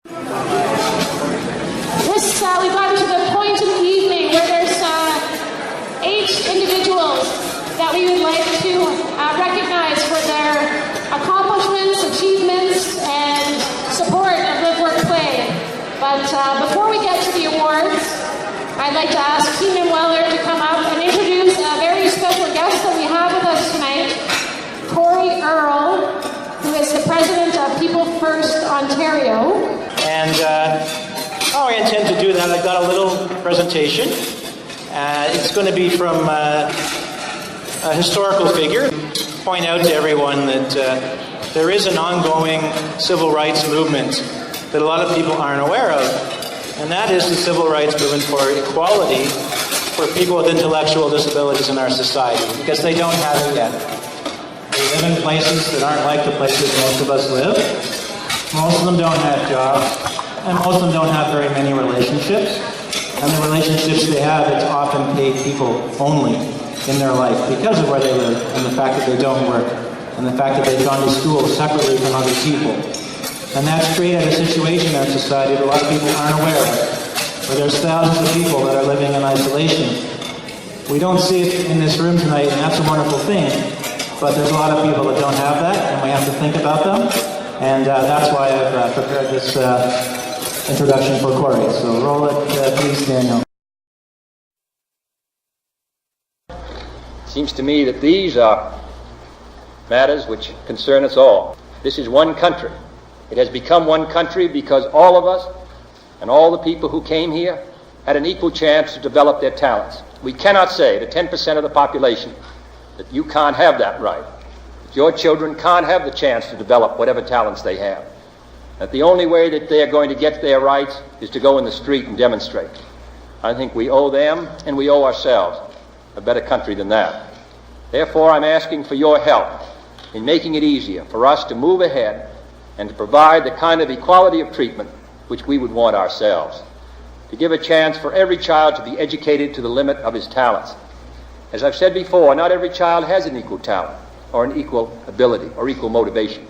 We've gotten to the point in the evening where there's 8 individuals that we would like to recognize for their accomplishments, achievements, and support of LiveWorkPlay. But before we get to the awards, I'd like to ask Keenan Weller to come up and introduce a very special guest that we have with us tonight, Kory Earle, who is the president of People First Ontario. And how I intend to do that, I've got a little presentation. It's going to be from a historical figure. Point out to everyone that there is an ongoing civil rights movement that a lot of people aren't aware of. And that is the civil rights movement for equality for people with intellectual disabilities in our society, because they don't have it yet. They live in places that aren't like the places most of us live. Most of them don't have jobs, and most of them don't have very many relationships. And the relationships they have, it's often paid people only in their life because of where they live, and the fact that they don't work, and the fact that they've gone to school separately from other people. And that's created a situation in our society that a lot of people aren't aware of, where there's thousands of people that are living in isolation. We don't see it in this room tonight, and that's a wonderful thing, but there's a lot of people that don't have that, and we have to think about them, and that's why I've prepared this introduction for Kory. So roll it, please, Daniel. Seems to me that these are matters which concern us all. This is one country. It has become one country because all of us and all the people who came here had an equal chance to develop their talents. We cannot say to 10% of the population that you can't have that right, that your children can't have the chance to develop whatever talents they have, that the only way that they are going to get their rights is to go in the street and demonstrate. I think we owe them and we owe ourselves a better country than that. Therefore, I'm asking for your help in making it easier for us to move ahead and to provide the kind of equality of treatment which we would want ourselves, to give a chance for every child to be educated to the limit of his talents. As I've said before, not every child has an equal talent or an equal ability or equal motivation,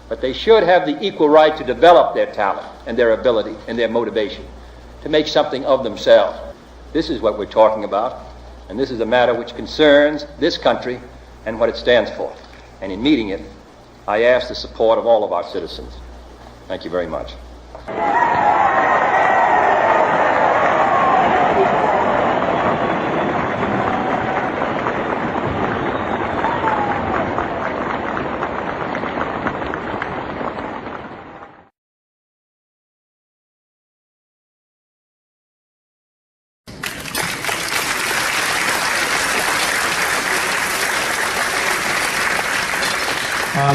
but they should have the equal right to develop their talent and their ability and their motivation to make something of themselves. This is what we're talking about, and this is a matter which concerns this country and what it stands for. And in meeting it, I ask the support of all of our citizens. Thank you very much.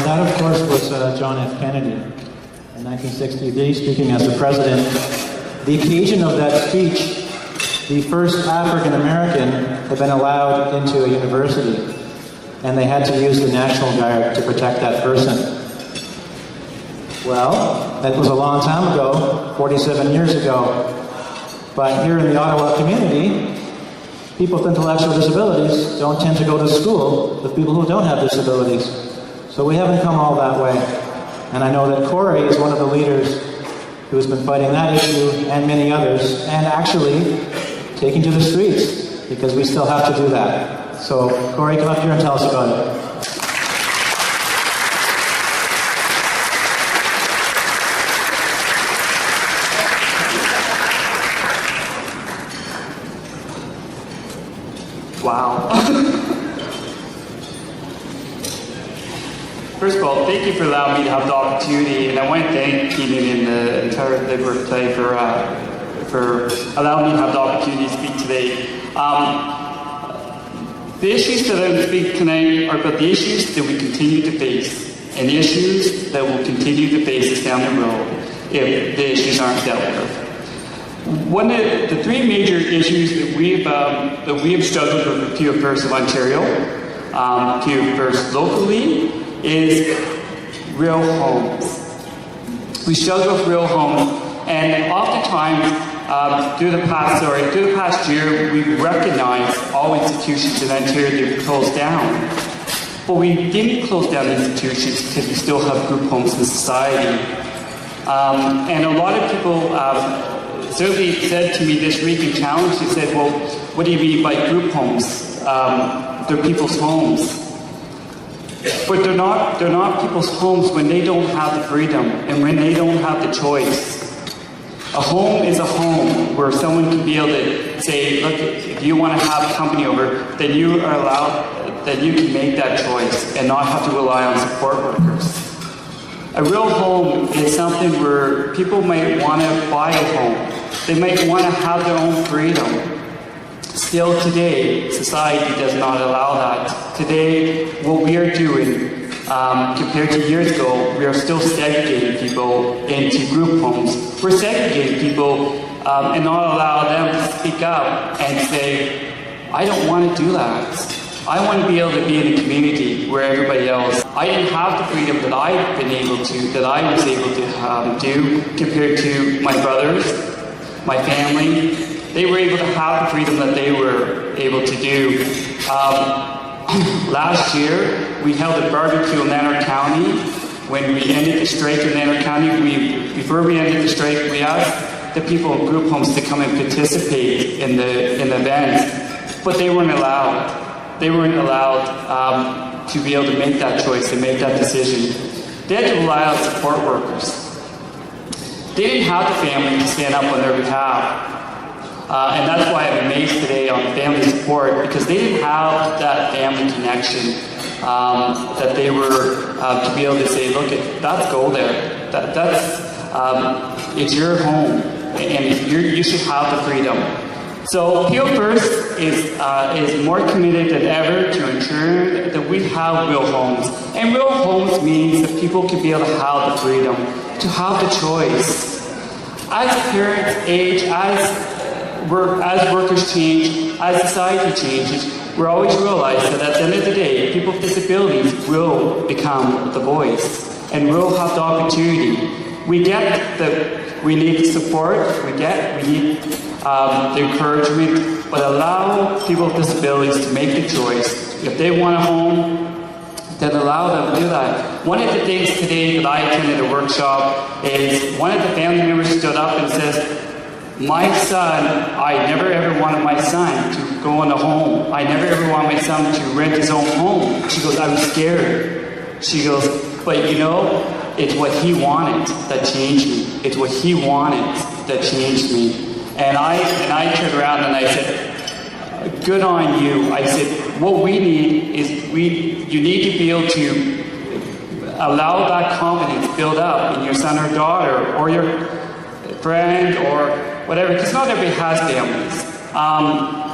That, of course, was John F. Kennedy in 1963, speaking as the president. The occasion of that speech, the first African American had been allowed into a university, and they had to use the National Guard to protect that person. Well, that was a long time ago, 47 years ago. But here in the Ottawa community, people with intellectual disabilities don't tend to go to school with people who don't have disabilities. So we haven't come all that way. And I know that Kory is one of the leaders who has been fighting that issue and many others, and actually taking to the streets, because we still have to do that. So Kory, come up here and tell us about it. Wow. First of all, thank you for allowing me to have the opportunity, and I want to thank Keenan and the entire LiveWorkPlay for allowing me to have the opportunity to speak today. The issues that I'm speaking tonight are about the issues that we continue to face, and the issues that will continue to face us down the road if the issues aren't dealt with. One of the three major issues that we have struggled with People First of Ontario, People First locally, is real homes. We struggle with real homes, and oftentimes through the past year, we've recognized all institutions in Ontario that have closed down. But we didn't close down institutions because we still have group homes in society. And a lot of people certainly said to me this week in challenge, they said, well, what do you mean by group homes? They're people's homes. But they're not people's homes when they don't have the freedom and when they don't have the choice. A home is a home where someone can be able to say, look, if you want to have company over, then you are allowed, then you can make that choice and not have to rely on support workers. A real home is something where people might want to buy a home. They might want to have their own freedom. Still today, society does not allow that. Today, what we are doing, compared to years ago, we are still segregating people into group homes. We're segregating people and not allow them to speak up and say, I don't want to do that. I want to be able to be in a community where everybody else. I didn't have the freedom that I've been able to, that I was able to do compared to my brothers, my family. They were able to have the freedom that they were able to do. Last year, we held a barbecue in Lanark County. When we ended the strike in Lanark County, before we ended the strike, we asked the people in group homes to come and participate in the event, but they weren't allowed. They weren't allowed to be able to make that choice and make that decision. They had to rely on support workers. They didn't have the family to stand up on their behalf. And that's why I'm amazed today on family support, because they didn't have that family connection that they were to be able to say, look, that's go there. It's your home, and you should have the freedom. So Peel First is more committed than ever to ensure that we have real homes. And real homes means that people can be able to have the freedom, to have the choice. As parents age, as workers change, as society changes, we're always realizing that at the end of the day, people with disabilities will become the voice and will have the opportunity. We get that we need the support, we need the encouragement, but allow people with disabilities to make the choice. If they want a home, then allow them to do that. One of the things today that I attended a workshop is one of the family members stood up and says, my son, I never ever wanted my son to go in a home. I never ever wanted my son to rent his own home. She goes, I was scared. She goes, but you know, it's what he wanted that changed me. It's what he wanted that changed me. And I turned around and I said, good on you. I said, what we need is you need to be able to allow that confidence build up in your son or daughter or your friend or whatever, because not everybody has families.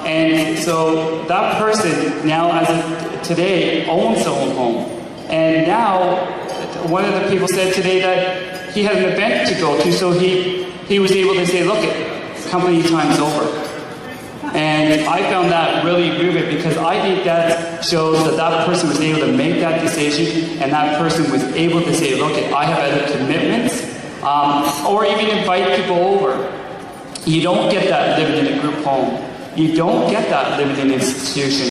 And so that person now, as of today, owns their own home. And now, one of the people said today that he had an event to go to, so he was able to say, look, company time's over. And I found that really moving, because I think that shows that that person was able to make that decision, and that person was able to say, look, I have other commitments, or even invite people over. You don't get that living in a group home. You don't get that living in an institution.